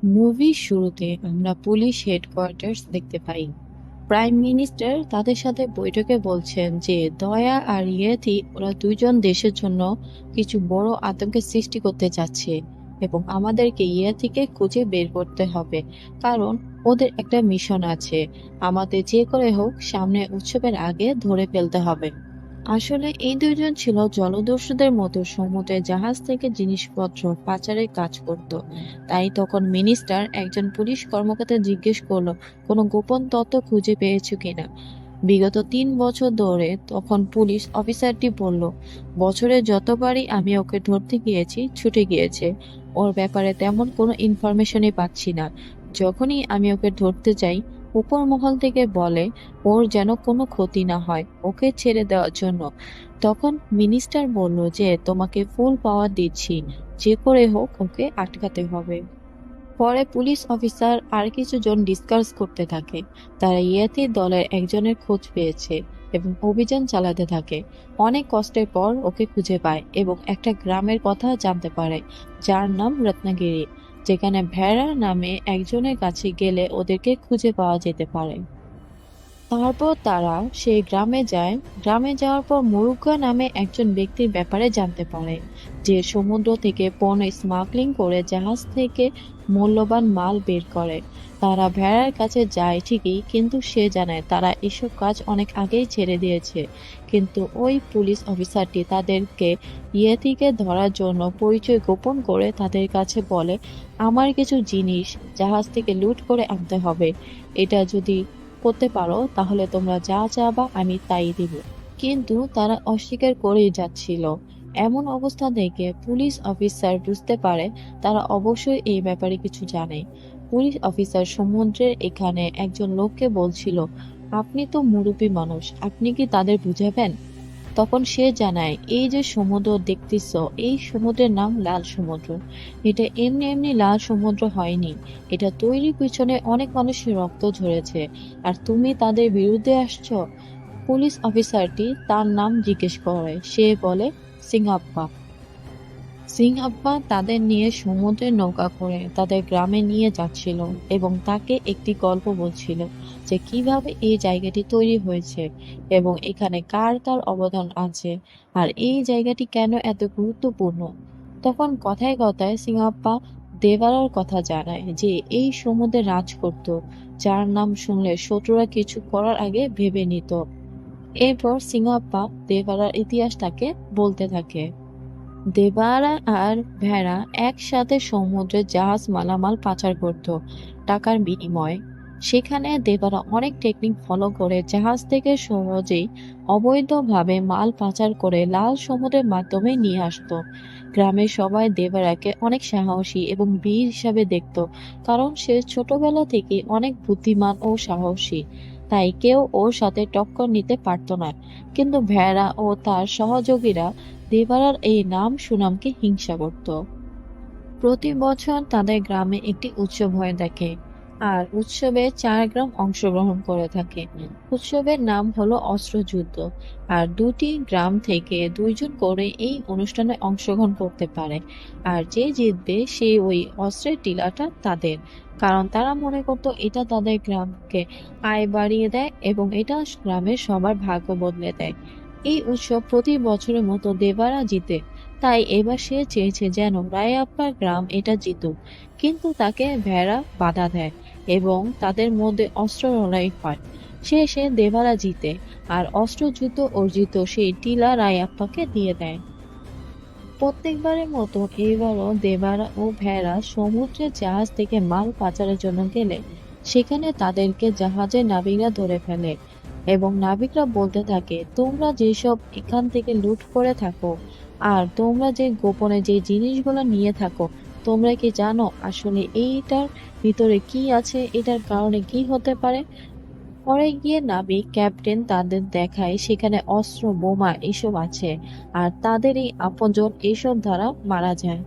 মুভির শুরুতে আমরা পুলিশ হেডকোয়ার্টার্স দেখতে পাই। প্রাইম মিনিস্টার তাদের সাথে বৈঠকে বলছেন যে দয়া আর ইয়েথি ওরা দুইজন দেশের জন্য কিছু বড় আতঙ্কের সৃষ্টি করতে যাচ্ছে এবং আমাদেরকে ইয়েথিকে খুঁজে বের করতে হবে, কারণ ওদের একটা মিশন আছে। আমাদের যে করে হোক সামনে উৎসবের আগে ধরে ফেলতে হবে। আসলে এই দুইজন ছিল জলদস্যুদের মতো সমুদ্রের জাহাজ থেকে জিনিসপত্র পাচারের কাজ করত। তাই তখন মিনিস্টার একজন পুলিশ কর্মকর্তা জিজ্ঞেস করলো কোনো গোপন তথ্য খুঁজে পেয়েছো কিনা। বিগত 3 বছর ধরে তখন পুলিশ অফিসারটি বলল, বছরে যতবারই আমি ওকে ধরতে গিয়েছি ছুটে গিয়েছে। ওর ব্যাপারে তেমন কোনো ইনফরমেশনই পাচ্ছি না। যখনই আমি ওকে ধরতে যাই উপর মহল থেকে বলে ওর যেন কোনো ক্ষতি না হয়, ওকে ছেড়ে দেওয়ার জন্য। তখন মিনিস্টার বলল যে তোমাকে ফুল পাওয়ার দিচ্ছি, যে করে হোক ওকে আটকাতে হবে। পরে পুলিশ অফিসার আর কিছু জন ডিসকাস করতে থাকে। তারা ইয়েতি দলের একজনের খোঁজ পেয়েছে এবং অভিযান চালাতে থাকে। অনেক কষ্টের পর ওকে খুঁজে পায় এবং একটা গ্রামের কথা জানতে পারে যার নাম রত্নাগিরি, যেখানে ভেড়া নামে একজনের কাছে গেলে ওদেরকে খুঁজে পাওয়া যেতে পারে। তারপর তারা সেই গ্রামে যায়। গ্রামে যাওয়ার পর মুরুগা নামে একজন ব্যক্তির ব্যাপারে জানতে পারে, যে সমুদ্র থেকে পণ্য স্মাগলিং করে জাহাজ থেকে মূল্যবান মাল বের করে। তারা ভেড়ার কাছে যায় ঠিকই, কিন্তু সে জানায় তারা এসব কাজ অনেক আগেই ছেড়ে দিয়েছে। কিন্তু ওই পুলিশ অফিসারটি তাদেরকে ইয়েতিকে ধরার জন্য পরিচয় গোপন করে তাদের কাছে বলে, আমার কিছু জিনিস জাহাজ থেকে লুট করে আনতে হবে। এটা যদি করতে পারো তাহলে তোমরা যা চাবা আমি তাই দিব। কিন্তু তারা অস্বীকার করেই যাচ্ছিল। এমন অবস্থা দেখে পুলিশ অফিসার বুঝতে পারে তারা অবশ্যই এই ব্যাপারে কিছু জানে। পুলিশ অফিসার সমুদ্রের এখানে একজন লোককে বলছিল, আপনি তো মুরব্বী মানুষ, আপনি কি তাদের বুঝাবেন? তখন সে জানায়, এই যে সমুদ্র দেখতেছ, এই সমুদ্রের নাম লাল সমুদ্র। এটা এমনি এমনি লাল সমুদ্র হয়নি। এটা তৈরির পিছনে অনেক মানুষের রক্ত ঝরেছে। আর তুমি তাদের বিরুদ্ধে আসছো। পুলিশ অফিসারটি তার নাম জিজ্ঞেস করে। সে বলে, সিংহাপ্পা। সিংহাপ্পা তাদের নিয়ে সমুদ্রের নৌকা করে তাদের গ্রামে নিয়ে যাচ্ছিল এবং তাকে একটি গল্প বলছিল যে কিভাবে এই জায়গাটি তৈরি হয়েছে এবং এখানে কার কার অবদান আছে আর এই জায়গাটি কেন এত গুরুত্বপূর্ণ। তখন কথায় কথায় সিংহাপ্পা দেবারার কথা জানায়, যে এই সমুদ্রে রাজ করত, যার নাম শুনলে শত্রুরা কিছু করার আগে ভেবে নিত। এরপর সিংহাপ্পা দেবারার ইতিহাসটাকে বলতে থাকে। দেবারা আর ভেড়া একসাথে সমুদ্রে জাহাজ মালামাল পাচার করত টাকার বিনিময়ে। সেখানে দেবারা অনেক টেকনিক ফলো করে জাহাজ থেকে সহজেই অবৈধভাবে মাল পাচার করে লাল সমুদ্রের মাধ্যমে নিয়ে আসতো। গ্রামের সবাই দেবারাকে অনেক সাহসী এবং বীর হিসাবে দেখতো, কারণ সে ছোটবেলা থেকে অনেক বুদ্ধিমান ও সাহসী। তাই কেউ ওর সাথে টক্কর নিতে পারতো না। কিন্তু ভেড়া ও তার সহযোগীরা দেবারার এই নাম সুনামকে হিংসা করত। প্রতি বছর তাদের গ্রামে একটি উৎসব হয়ে থাকে, আর উৎসবে 4 গ্রাম অংশগ্রহণ করে থাকে। উৎসবের নাম হলো অস্ত্রযুদ্ধ। আর 2টি গ্রাম থেকে 2জন করে এই অনুষ্ঠানে অংশগ্রহণ করতে পারে। আর যে জিতবে সে ওই অস্ত্রের টিলাটা তাদের, কারণ তারা মনে করতো এটা তাদের গ্রামকে আয় বাড়িয়ে দেয় এবং এটা গ্রামের সবার ভাগ্য বদলে দেয়। এই উৎসব প্রতি বছরের মতো দেবারা জিতে। তাই এবার সে চেয়েছে যেন রায়াপ্পা গ্রাম এটা জিতুক। কিন্তু তাকে ভেড়া বাধা দেয় এবং তাদের মধ্যে অস্ত্র লড়াই হয়। শেষে দেবারা জিতে আর অস্ত্রযুদ্ধ অর্জিত সেই টিলা রায়াপ্পাকে দিয়ে দেয়। প্রত্যেকবারের মতো এইবারও দেবারা ও ভেড়া সমুদ্রে জাহাজ থেকে মাল পাচারের জন্য গেলে সেখানে তাদেরকে জাহাজের নাবিকরা ধরে ফেলে এবং নাবিকরা বলতে থাকে, তোমরা যেসব এখান থেকে লুট করে থাকো আর তোমরা যে গোপনে যে জিনিসগুলো নিয়ে থাকো, তোমরা কি জানো আসলে এইটার ভিতরে কি আছে, এটার কারণে কি হতে পারে? পরে গিয়ে নাবিক ক্যাপ্টেন তাদের দেখায় সেখানে অস্ত্র বোমা এসব আছে আর তাদের এই আপনজন এসব দ্বারা মারা যায়।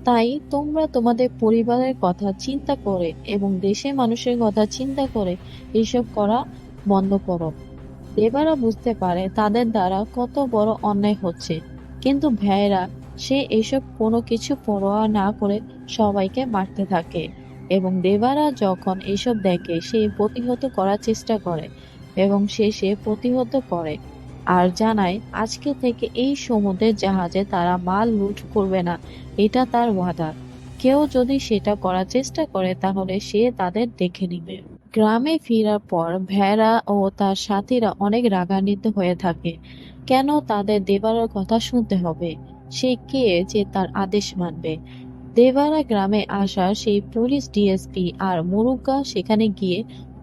তাই তোমরা তোমাদের পরিবারের কথা চিন্তা করে এবং দেশের মানুষের কথা চিন্তা করে এসব করা বন্ধ করো। দেবারা বুঝতে পারে তাদের দ্বারা কত বড় অন্যায় হচ্ছে, কিন্তু ভেড়া সে এসব কোনো কিছু পরোয়া না করে সবাইকে মারতে থাকে এবং দেবারা যখন এসব দেখে সে প্রতিহত করার চেষ্টা করে এবং সে প্রতিহত করে আর জানায় আজকে থেকে এই সমুদ্রের জাহাজে তারা মাল লুট করবে না, এটা তার ওয়াদা। কেউ যদি সেটা করার চেষ্টা করে তাহলে সে তাদের দেখে নিবে। গ্রামে ফেরার পর ভেড়া ও তার সাথীরা অনেক রাগান্বিত হয়ে থাকে। কেন তাদের দেবারার কথা শুনতে হবে? সে কে যে তার আদেশ মানবে? দেবারা গ্রামে আসা সেই পুলিশ ডিএসপি আর মুরুগা সেখানে গিয়ে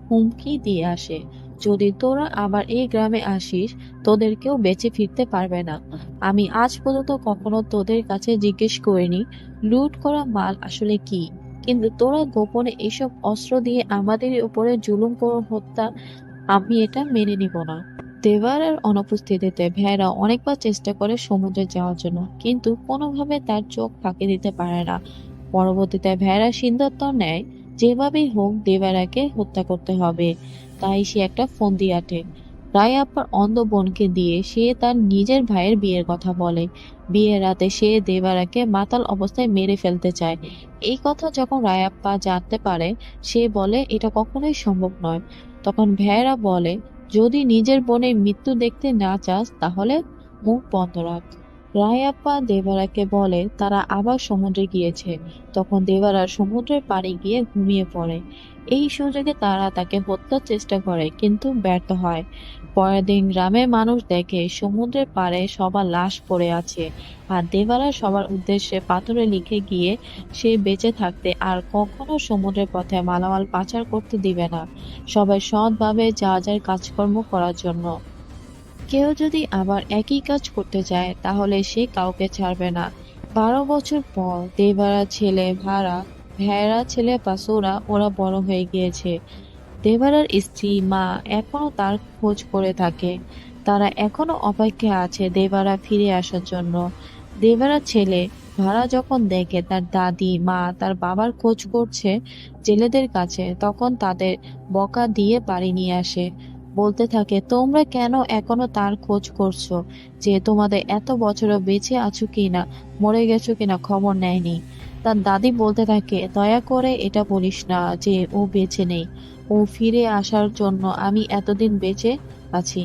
হুমকি দিয়ে আসে, যদি তোরা আবার এই গ্রামে আসিস তোদের কেউ বেঁচে ফিরতে পারবে না। আমি আজ পর্যন্ত কখনো তোদের কাছে জিজ্ঞেস করিনি লুট করা মাল আসলে কি, কিন্তু তোরা গোপনে এসব অস্ত্র দিয়ে আমাদের উপরে জুলুম করে হত্যা, আমি এটা মেনে নিব না। দেবারের অনুপস্থিতিতে ভেড়া অনেকবার চেষ্টা করে সমুদ্রে যাওয়ার জন্য, কিন্তু কোনোভাবে তার চোখ ফাঁকি দিতে পারে না। পরবর্তীতে ভেড়া সিদ্ধান্ত নেয় যেভাবেই হোক দেবারাকে হত্যা করতে হবে। তাই সে একটা ফন্দি আঁটে। রায়াপ্পার অন্ধ বোনকে দিয়ে সে তার নিজের ভাইয়ের বিয়ের কথা বলে। বিয়ের রাতে সে দেবারাকে মাতাল অবস্থায় মেরে ফেলতে চায়। এই কথা যখন রায়াপ্পা জানতে পারে সে বলে এটা কখনোই সম্ভব নয়। তখন ভেড়া বলে যদি নিজের বোনের মৃত্যু দেখতে না চাস তাহলে মুখ বন্ধ রাখ। রায়াপ্পা দেবারাকে বলে তারা আবার সমুদ্রে গিয়েছে। তখন দেবারা সমুদ্রের পাড়ে গিয়ে ঘুমিয়ে পড়ে। এই সুযোগে তারা তাকে হত্যার চেষ্টা করে কিন্তু ব্যর্থ হয়। পরের দিন গ্রামের মানুষ দেখে সমুদ্রের পাড়ে সবার লাশ পড়ে আছে আর দেবারা সবার উদ্দেশ্যে পাথরে লিখে গিয়ে সে বেঁচে থাকতে আর কখনো সমুদ্রের পথে মালামাল পাচার করতে দিবে না, সবাই সৎভাবে যা যার কাজকর্ম করার জন্য। কেউ যদি আবার একই কাজ করতে চায় তাহলে সে কাউকে ছাড়বে না। 12 বছর পর দেবারা ছেলে ভাড়া, ভেড়া ছেলে পাসুরা ওরা বড় হয়ে গিয়েছে। দেবারার স্ত্রী মা এখনো তার খোঁজ করে থাকে। তারা এখনো অপেক্ষায় আছে দেবারা ফিরে আসার জন্য। দেবারার ছেলে ভাড়া যখন দেখে তার দাদি মা তার বাবার খোঁজ করছে জেলেদের কাছে, তখন তাদের বকা দিয়ে বাড়ি নিয়ে আসে। বলতে থাকে তোমরা কেন এখনো তার খোঁজ করছো, যে তোমাদের এত বছরও বেঁচে আছো কিনা মরে গেছো কিনা খবর নেয়নি। তার দাদি বলতে থাকে দয়া করে এটা বলিস না যে ও বেঁচে নেই, ও ফিরে আসার জন্য আমি এতদিন বেঁচে আছি।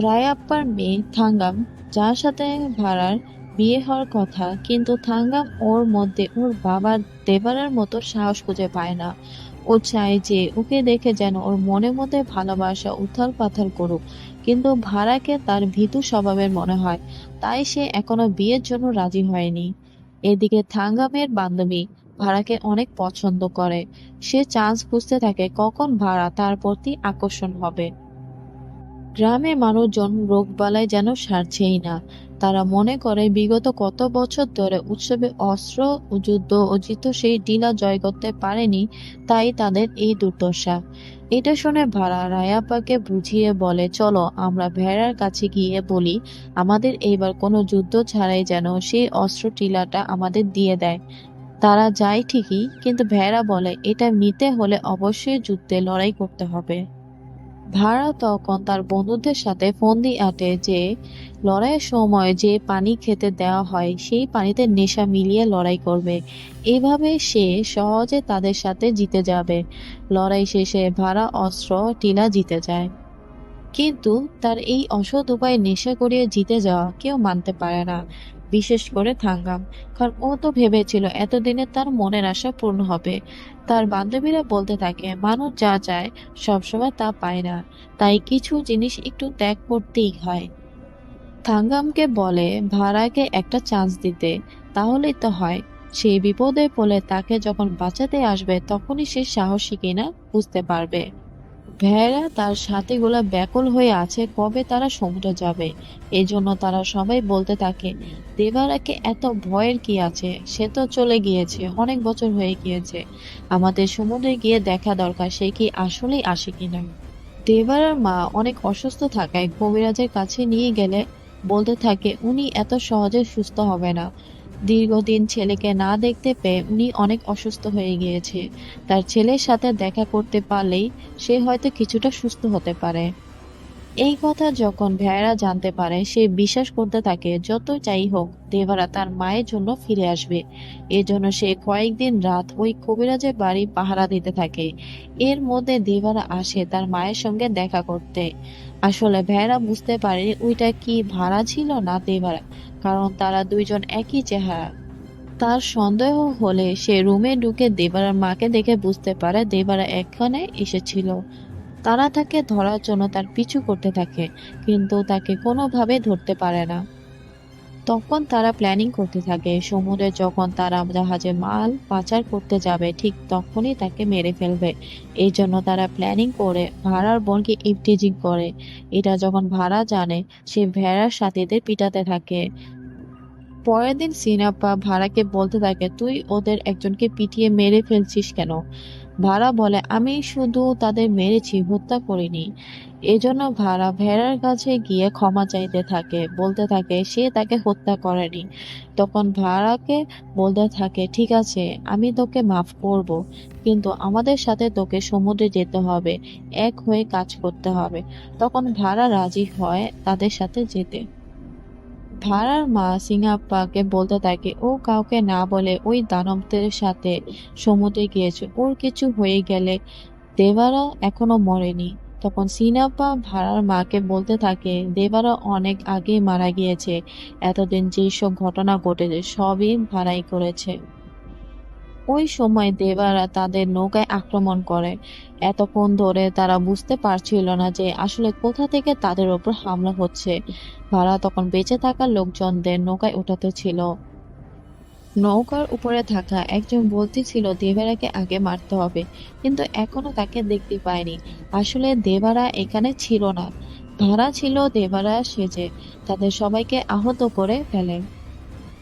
রায়াপ্পার মেয়ে থাঙ্গাম, যার সাথে ভাড়ার বিয়ে হওয়ার কথা, কিন্তু থাঙ্গাম ওর মধ্যে ওর বাবার দেবারের মতো সাহস খুঁজে পায় না। ও চায় যে ওকে দেখে যেন ওর মনের মধ্যে ভালোবাসা উথাল পাথাল করুক, কিন্তু ভাড়াকে তার ভীতু স্বভাবের মনে হয়, তাই সে এখনো বিয়ের জন্য রাজি হয়নি। এদিকে থাঙ্গামের বান্ধবী ভাড়াকে অনেক পছন্দ করে। সে চান্স খুঁজতে থাকে কখন ভাড়া তার প্রতি আকর্ষণ হবে। গ্রামের মানুষজন রোগবালাই যেন সারছেই না। তারা মনে করে বিগত কত বছর ধরে উৎসবে অস্ত্র ও যুদ্ধ অর্জিত সেই টিলা জয় করতে পারেনি, তাই তাদের এই দুর্দশা। এটা শুনে ভাড়া রায়াপ্পাকে বুঝিয়ে বলে চলো আমরা ভেড়ার কাছে গিয়ে বলি আমাদের এইবার কোনো যুদ্ধ ছাড়াই যেন সেই অস্ত্র টিলাটা আমাদের দিয়ে দেয়। তারা যায় ঠিকই, কিন্তু ভেড়া বলে এটা নিতে হলে অবশ্যই যুদ্ধে লড়াই করতে হবে। ভাড়া তখন তার বন্ধুদের সাথে ফন্দি আঁটে যে লড়াইয়ের সময় যে পানি খেতে দেওয়া হয় সেই পানিতে নেশা মিলিয়ে লড়াই করবে। এভাবে সে সহজে তাদের সাথে জিতে যাবে। লড়াই শেষে ভাড়া অস্ত্র টিলা জিতে যায়, কিন্তু তার এই অসৎ উপায়ে নেশা করিয়ে জিতে যাওয়া কেউ মানতে পারে না, বিশেষ করে থাঙ্গাম। কারণ ও তো ভেবেছিল এতদিনে তার মনের আশা পূর্ণ হবে। তার বান্ধবীরা বলতে থাকে মানুষ যা চায় সবসময় তা পায় না, তাই কিছু জিনিস একটু ত্যাগ করতেই হয়। থাঙ্গামকে বলে ভাড়াকে একটা চান্স দিতে, তাহলেই তো হয়। সে বিপদে পড়লে তাকে যখন বাঁচাতে আসবে তখনই সে সাহসী কিনা বুঝতে পারবে। ভেড়া তার সাথীগুলা ব্যাকুল হয়ে আছে কবে তারা সমুদ্রে যাবে। এজন্য তারা সবাই বলতে থাকে দেবারাকে এত ভয়ের কি আছে, সে তো চলে গিয়েছে, অনেক বছর হয়ে গিয়েছে, আমাদের সমুদ্রে গিয়ে দেখা দরকার সে কি আসলেই আসে কিনা। দেবারার মা অনেক অসুস্থ থাকায় কবিরাজের কাছে নিয়ে গেলে বলতে থাকে উনি এত সহজে সুস্থ হবে না। দীর্ঘদিন ছেলেকে না দেখতে পেয়ে উনি অনেক অসুস্থ হয়ে গিয়েছে। তার ছেলের সাথে দেখা করতে পারলেই সে হয়তো কিছুটা সুস্থ হতে পারে। এই কথা যখন ভেড়া জানতে পারে সে বিশ্বাস করতে থাকে যত যাই হোক দেবারা তার মায়ের জন্য ফিরে আসবে। এজন্য সে কয়েকদিন রাত ওই কবিরাজের বাড়ি পাহারা দিতে থাকে। এর মধ্যে দেবারা আসে তার মায়ের সঙ্গে দেখা করতে। আসলে ভেড়া বুঝতে পারেনি ওইটা কি ভাড়া ছিল না দেবারা, কারণ তারা দুইজন একই চেহারা। তার সন্দেহ হলে সে রুমে ঢুকে দেবারার মাকে দেখে বুঝতে পারে দেবারা এখানে এসেছিল। তারা তাকে ধরার জন্য তার পিছু করতে থাকে, কিন্তু তাকে কোনোভাবে ধরতে পারে না। তখন তারা প্ল্যানিং করতে থাকে সমুদ্রে যখন তারা জাহাজে মাল পাচার করতে যাবে ঠিক তখনই তাকে মেরে ফেলবে। এই জন্য তারা প্ল্যানিং করে ভাড়ার বোনকে ইভটিজিং করে। এটা যখন ভাড়া জানে সে ভেড়ার সাথীদের পিটাতে থাকে। পরের দিন সিনাপ্পা ভাড়াকে বলতে থাকে, তুই ওদের একজনকে পিটিয়ে মেরে ফেলছিস কেন? ভাড়া বলে, আমি শুধু তাদের মেরেছি, হত্যা করিনি। এজন্য ভাড়া ভেড়ার কাছে গিয়ে ক্ষমা চাইতে থাকে, বলতে থাকে সে তাকে হত্যা করেনি। তখন ভাড়াকে বলতে থাকে, ঠিক আছে, আমি তোকে মাফ করব, কিন্তু আমাদের সাথে তোকে সমুদ্রে যেতে হবে, এক হয়ে কাজ করতে হবে। তখন ভাড়া রাজি হয় তাদের সাথে যেতে। ভাড়ার মা সিঙ্গাপ্পাকে বলতে থাকে ও কাউকে না বলে ওই দানবদের সাথে সমুদ্রে গিয়েছে, ওর কিছু হয়ে গেলে দেবারা এখনো মরেনি। তখন সিনাপ্পা ভাড়ার মাকে বলতে থাকে দেবারা অনেক আগে মারা গিয়েছে, এতদিন যেসব ঘটনা ঘটেছে সবই ভাড়াই করেছে। ওই সময় দেবারা তাদের নৌকায় আক্রমণ করে। এতক্ষণ ধরে তারা বুঝতে পারছিল না যে আসলে কোথা থেকে তাদের ওপর হামলা হচ্ছে। ভাড়া তখন বেঁচে থাকা লোকজনদের নৌকায় উঠাতে ছিল। নৌকার উপরে থাকা একজন বলতেছিল দেবারাকে আগে মারতে হবে, কিন্তু এখনো তাকে দেখতে পায়নি। আসলে দেবারা এখানে ছিল না, ভাড়া ছিল দেবারা সেজে তাদের সবাইকে আহত করে ফেলে।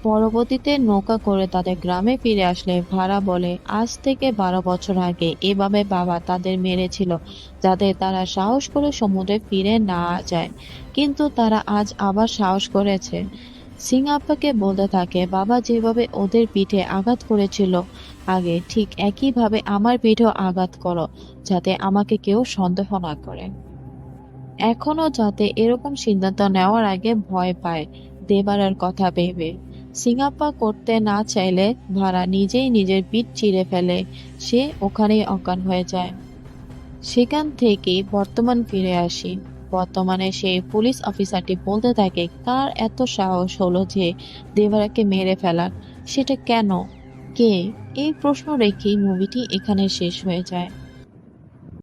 পরবর্তীতে নৌকা করে তাদের গ্রামে ফিরে আসলে ভাড়া বলে আজ থেকে 12 বছর আগে এভাবে বাবা তাদের মেরেছিল, যাতে তারা সাহস করে সমুদ্রে ফিরে না যায়, কিন্তু তারা আজ আবার সাহস করেছে। সিং আপ্পাকে বলতে থাকে বাবা যেভাবে ওদের পিঠে আঘাত করেছিল আগে, ঠিক একইভাবে আমার পিঠেও আঘাত করো, যাতে আমাকে কেউ সন্দেহ না করে। এখনো যাতে এরকম সিদ্ধান্ত নেওয়ার আগে ভয় পায় দেবারার কথা ভেবে। সিঙ্গাপ্পা করতে না চাইলে ভাড়া নিজেই নিজের পিঠ চিরে ফেলে, সে ওখানেই অজ্ঞান হয়ে যায়। সেখান থেকেই বর্তমান ফিরে আসি। বর্তমানে সেই পুলিশ অফিসারটি বলতে থাকে কার এত সাহস হলো যে দেবারাকে মেরে ফেলার, সেটা কেন, কে? এই প্রশ্ন রেখেই মুভিটি এখানে শেষ হয়ে যায়।